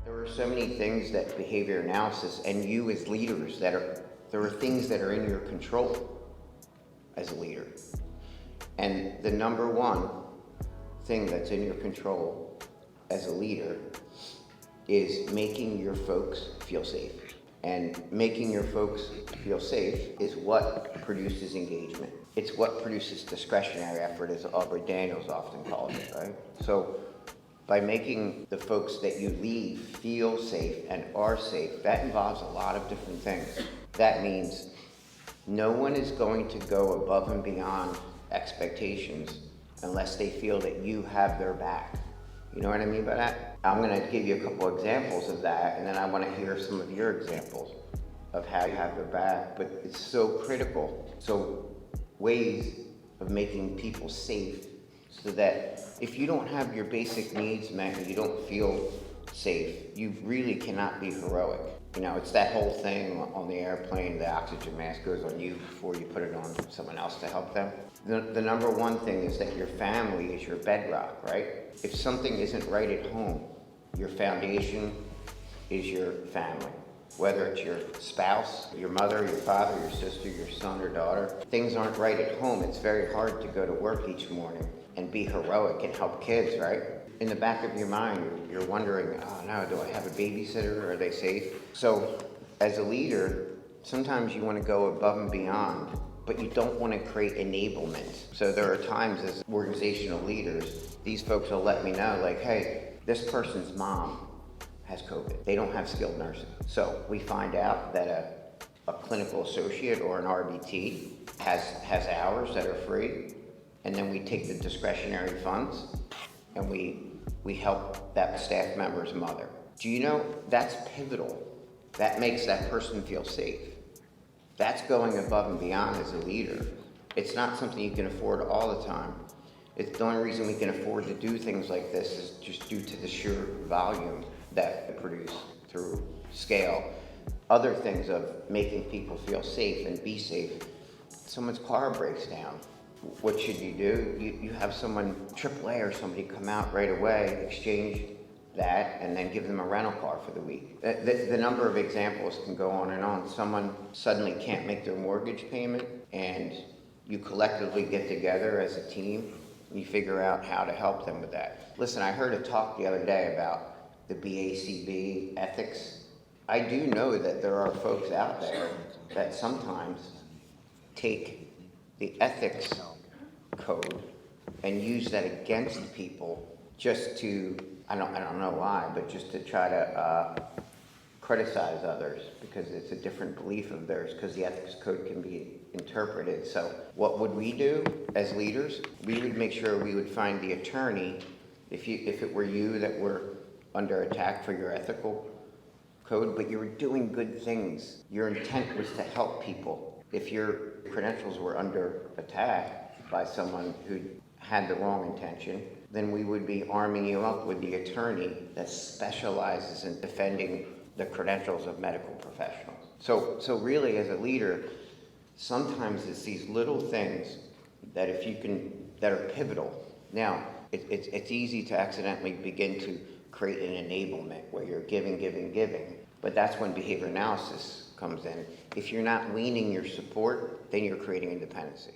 There are so many things that behavior analysis and you as leaders there are things that are in your control as a leader. And the number one thing that's in your control as a leader is making your folks feel safe. And making your folks feel safe is what produces engagement. It's what produces discretionary effort, as Aubrey Daniels often calls it, right? So by making the folks that you lead feel safe and are safe, that involves a lot of different things. That means no one is going to go above and beyond expectations unless they feel that you have their back. You know what I mean by that? I'm going to give you a couple examples of that, and then I want to hear some of your examples of how you have their back. But it's so critical. So ways of making people safe so that if you don't have your basic needs met and you don't feel safe, you really cannot be heroic. You know, it's that whole thing on the airplane, the oxygen mask goes on you before you put it on someone else to help them. The number one thing is that your family is your bedrock, right? If something isn't right at home, your foundation is your family. Whether it's your spouse, your mother, your father, your sister, your son or daughter, things aren't right at home. It's very hard to go to work each morning and be heroic and help kids, right? In the back of your mind, you're wondering, oh no, do I have a babysitter? Are they safe? So as a leader, sometimes you want to go above and beyond, but you don't want to create enablement. So there are times as organizational leaders, these folks will let me know, like, hey, this person's mom has COVID. They don't have skilled nursing. So we find out that a clinical associate or an RBT has hours that are free, and then we take the discretionary funds and we help that staff member's mother. Do you know that's pivotal? That makes that person feel safe. That's going above and beyond as a leader. It's not something you can afford all the time. It's the only reason we can afford to do things like this is just due to the sheer volume that it produces through scale. Other things of making people feel safe and be safe. Someone's car breaks down. What should you do? You have someone, AAA or somebody, come out right away, exchange that, and then give them a rental car for the week. The number of examples can go on and on. Someone suddenly can't make their mortgage payment, and you collectively get together as a team, and you figure out how to help them with that. Listen, I heard a talk the other day about the BCBA ethics. I do know that there are folks out there that sometimes take the ethics code and use that against people just to, I don't know why, but just to try to criticize others because it's a different belief of theirs, because the ethics code can be interpreted. So what would we do as leaders? We would make sure we would find the attorney, if it were you that were under attack for your ethical code, but you were doing good things. Your intent was to help people. If your credentials were under attack by someone who had the wrong intention, then we would be arming you up with the attorney that specializes in defending the credentials of medical professionals. So really, as a leader, sometimes it's these little things that that are pivotal. Now, it's easy to accidentally begin to create an enablement where you're giving, but that's when behavior analysis comes in. If you're not leaning your support, then you're creating independency.